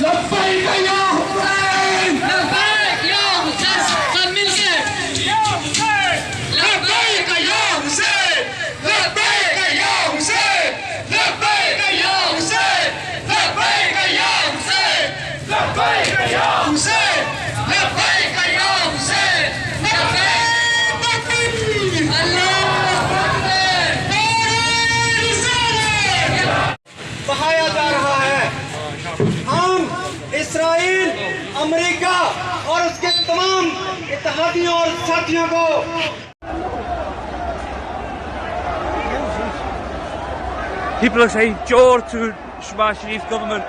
लब्बैक या हुसैन, लब्बैक या हुसैन, सब मिलके या हुसैन, लब्बैक या हुसैन, लब्बैक या हुसैन, लब्बैक या हुसैन, लब्बैक या हुसैन, लब्बैक या हुसैन, लब्बैक या हुसैन, लब्बैक तकबीर, अल्लाह बहाया जा रहा है। हम इसराइल, अमेरिका और उसके तमाम इत्तेहादियों और साथियों को People are saying Joe to Shahbaz Sharif's government.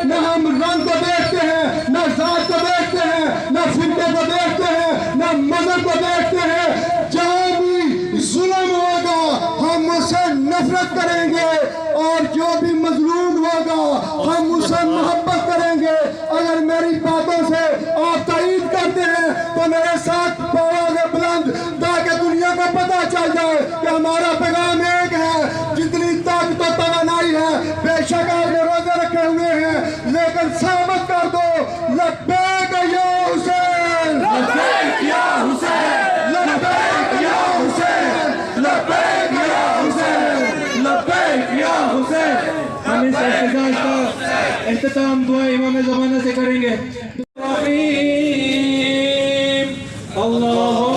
न हम रंग को देखते हैं, न जात को देखते हैं, न फिरके को देखते हैं, न मजहब को देखते हैं। जहाँ भी जुल्म होगा हम उससे नफरत करेंगे और जो भी मजलूम होगा हम उससे मोहब्बत करेंगे। अगर मेरी बातों से आप तायीद करते हैं तो मेरे साथ आवाज़ बुलंद ताकि दुनिया को पता चल जाए कि हमारा पैगाम एक है। जितनी ताकत और तवानाई है बेशक आपने रोजे रखे हुए हैं, लेकिन साबित कर दो लब्बैक या हुसैन, लब्बैक या हुसैन, लब्बैक या हुसैन, लब्बैक या हुसैन, लब्बैक या हुसैन। हम इस एहतजाज का एहतमाम दुआ इमाम ज़माना से करेंगे। अल्लाह